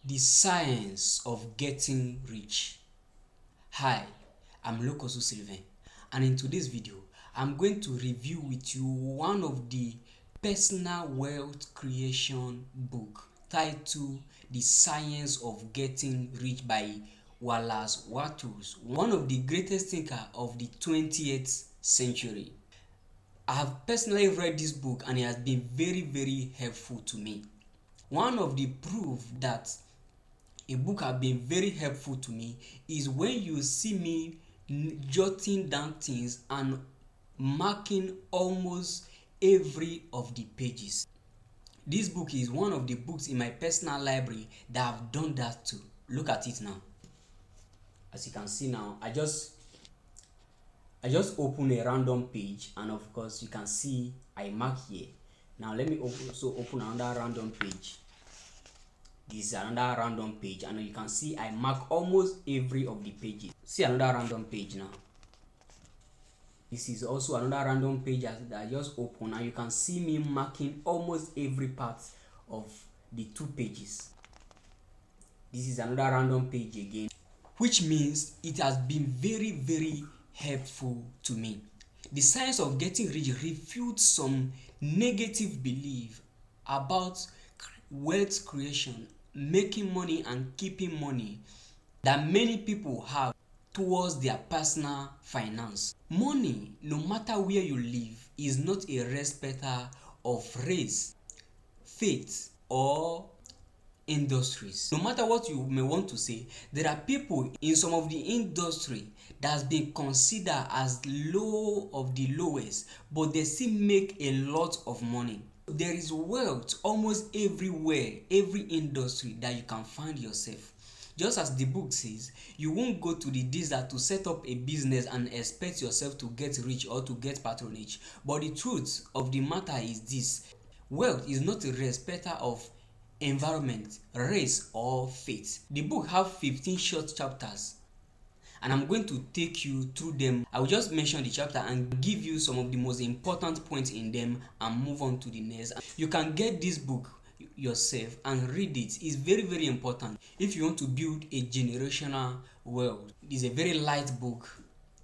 The science of getting rich. Hi, I'm Lokosu Sylvain, and in today's video, I'm going to review with you one of the personal wealth creation book titled The Science of Getting Rich by Wallace Wattles, one of the greatest thinkers of the 20th century. I have personally read this book and it has been very helpful to me. One of the proof that a book has been very helpful to me is when you see me jotting down things and marking almost every of the pages. This book is one of the books in my personal library that I've done that too. Look at it now. As you can see now, I just open a random page, and of course you can see I mark here. Now let me also open another random page. This is another random page, and you can see I mark almost every of the pages. See another random page now. This is also another random page that I just opened, and you can see me marking almost every part of the two pages. This is another random page again, which means it has been very helpful to me. The science of getting rich refutes some negative belief about wealth creation, making money and keeping money that many people have towards their personal finance. Money, no matter where you live, is not a respecter of race, faith, or industries. No matter what you may want to say, there are people in some of the industry that has been considered as low of the lowest, but they still make a lot of money. There is wealth almost everywhere, every industry that you can find yourself. Just as the book says, you won't go to the desert to set up a business and expect yourself to get rich or to get patronage. But the truth of the matter is this: wealth is not a respecter of environment, race, or faith. The book have 15 short chapters, and I'm going to take you through them. I will just mention the chapter and give you some of the most important points in them and move on to the next. You can get this book yourself and read it. It's very important if you want to build a generational wealth. It's a very light book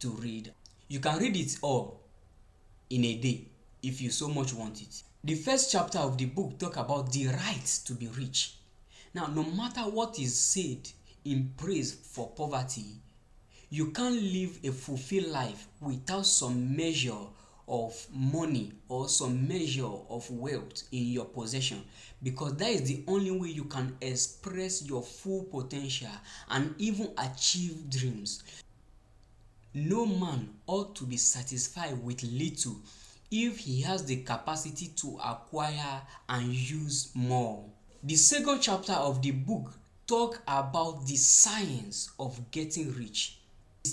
to read. You can read it all in a day if you so much want it. The first chapter of the book talk about the right to be rich. Now, no matter what is said in praise for poverty, you can't live a fulfilled life without some measure of money or some measure of wealth in your possession, because that is the only way you can express your full potential and even achieve dreams. No man ought to be satisfied with little if he has the capacity to acquire and use more. The second chapter of the book talk about the science of getting rich.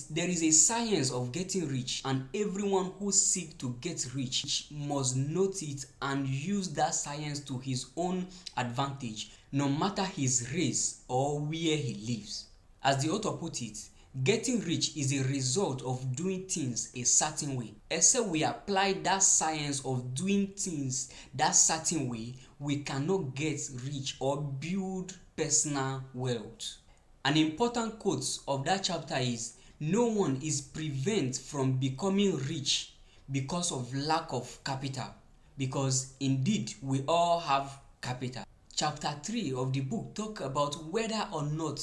There is a science of getting rich, and everyone who seeks to get rich must note it and use that science to his own advantage, no matter his race or where he lives. As the author put it, getting rich is a result of doing things a certain way. Except we apply that science of doing things that certain way, we cannot get rich or build personal wealth. An important quote of that chapter is, no one is prevented from becoming rich because of lack of capital, because indeed we all have capital. Chapter 3 of the book talk about whether or not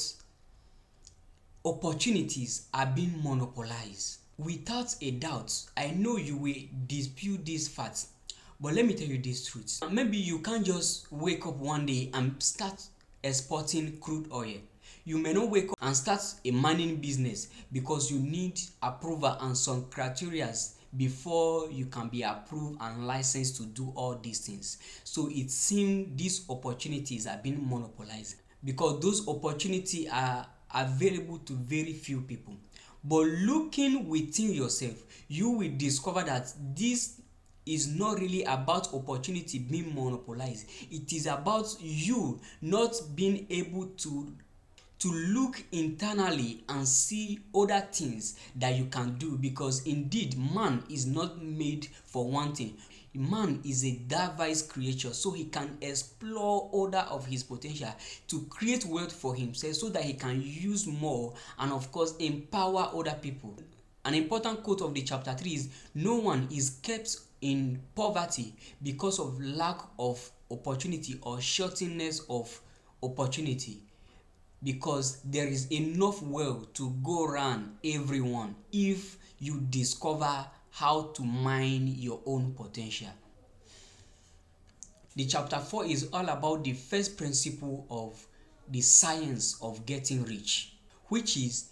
opportunities are being monopolized. Without a doubt, I know you will dispute this fact, but let me tell you this truth. Maybe you can't just wake up one day and start exporting crude oil. You may not wake up and start a mining business because you need approval and some criteria before you can be approved and licensed to do all these things. So it seems these opportunities are being monopolized because those opportunities are available to very few people. But looking within yourself, you will discover that this is not really about opportunity being monopolized. It is about you not being able to look internally and see other things that you can do, because indeed man is not made for one thing. Man is a diverse creature, so he can explore other of his potential to create wealth for himself so that he can use more and of course empower other people. An important quote of the chapter 3 is, no one is kept in poverty because of lack of opportunity or shortness of opportunity, because there is enough wealth to go around everyone if you discover how to mine your own potential. The chapter 4 is all about the first principle of the science of getting rich, which is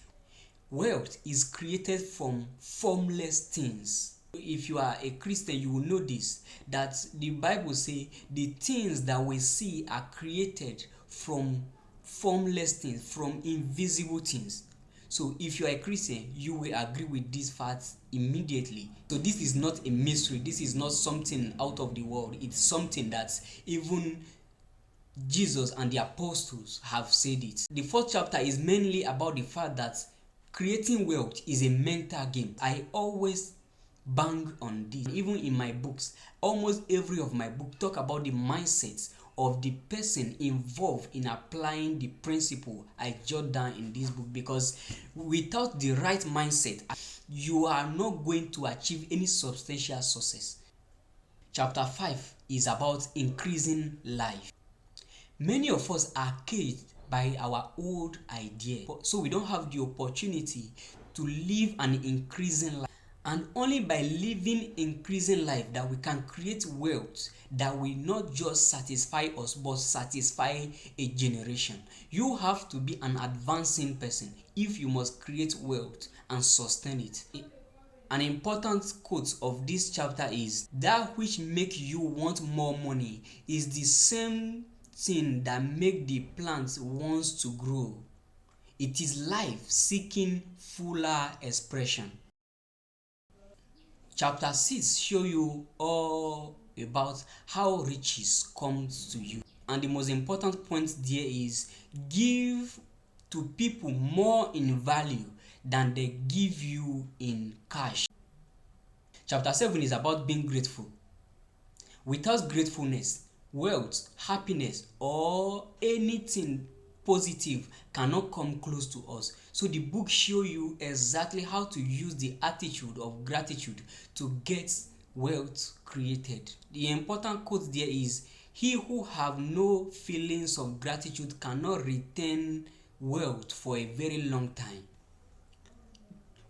wealth is created from formless things. If you are a Christian, you will know this, that the Bible says the things that we see are created from formless things, from invisible things. So if you are a Christian, you will agree with this fact immediately. So this is not a mystery. This is not something out of the world. It's something that even Jesus and the apostles have said it. The fourth chapter is mainly about the fact that creating wealth is a mental game. I always bang on this. Even in my books, almost every of my book talk about the mindset of the person involved in applying the principle I jot down in this book, because without the right mindset, you are not going to achieve any substantial success. Chapter 5 is about increasing life. Many of us are caged by our old idea, so we don't have the opportunity to live an increasing life. And only by living increasing life that we can create wealth that will not just satisfy us but satisfy a generation. You have to be an advancing person if you must create wealth and sustain it. An important quote of this chapter is, that which make you want more money is the same thing that make the plant wants to grow. It is life seeking fuller expression. Chapter 6 show you all about how riches comes to you. And the most important point there is, give to people more in value than they give you in cash. Chapter 7 is about being grateful. Without gratefulness, wealth, happiness, or anything positive cannot come close to us. So the book shows you exactly how to use the attitude of gratitude to get wealth created. The important quote there is, he who have no feelings of gratitude cannot retain wealth for a very long time.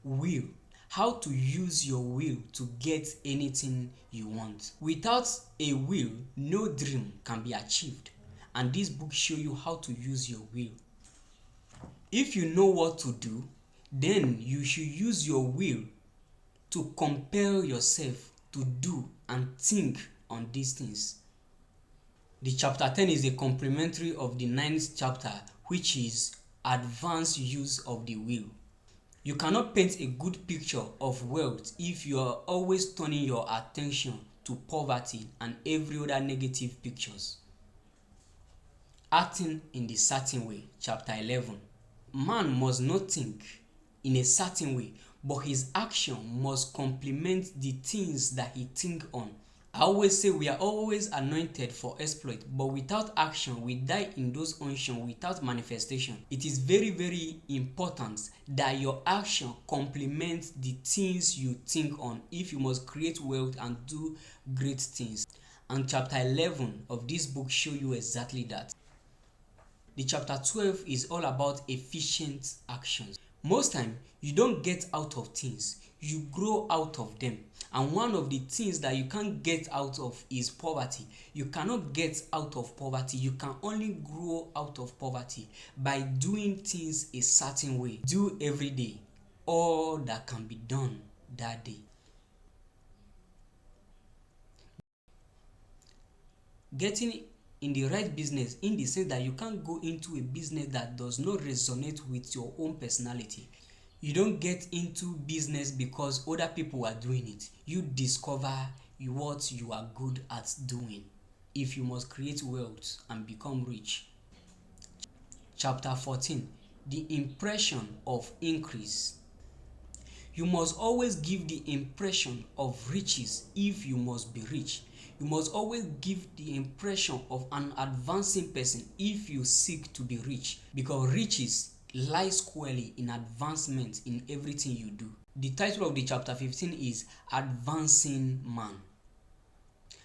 Will. How to use your will to get anything you want. Without a will, no dream can be achieved. And this book shows you how to use your will. If you know what to do, then you should use your will to compel yourself to do and think on these things. The chapter 10 is a complementary of the 9th chapter, which is advanced use of the will. You cannot paint a good picture of wealth if you are always turning your attention to poverty and every other negative pictures. Acting in the certain way, chapter 11. Man must not think in a certain way, but his action must complement the things that he think on. I always say we are always anointed for exploit, but without action, we die in those unction without manifestation. It is very, very important that your action complements the things you think on if you must create wealth and do great things. And chapter 11 of this book show you exactly that. The chapter 12 is all about efficient actions. Most time, you don't get out of things, you grow out of them. And one of the things that you can't get out of is poverty. You cannot get out of poverty. You can only grow out of poverty by doing things a certain way. Do every day all that can be done that day. Getting in the right business, in the sense that you can't go into a business that does not resonate with your own personality. You don't get into business because other people are doing it. You discover what you are good at doing if you must create wealth and become rich. Chapter 14, the impression of increase. You must always give the impression of riches if you must be rich. You must always give the impression of an advancing person if you seek to be rich, because riches lies squarely in advancement in everything you do. The title of the chapter 15 is Advancing Man.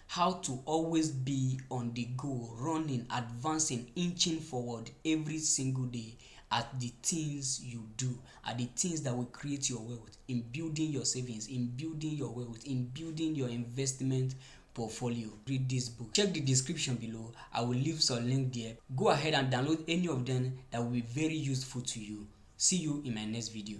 How to always be on the go, running, advancing, inching forward every single day at the things you do, at the things that will create your wealth, in building your savings, in building your wealth, in building your investment portfolio. Read this book. Check the description below. I will leave some link there. Go ahead and download any of them that will be very useful to you. See you in my next video.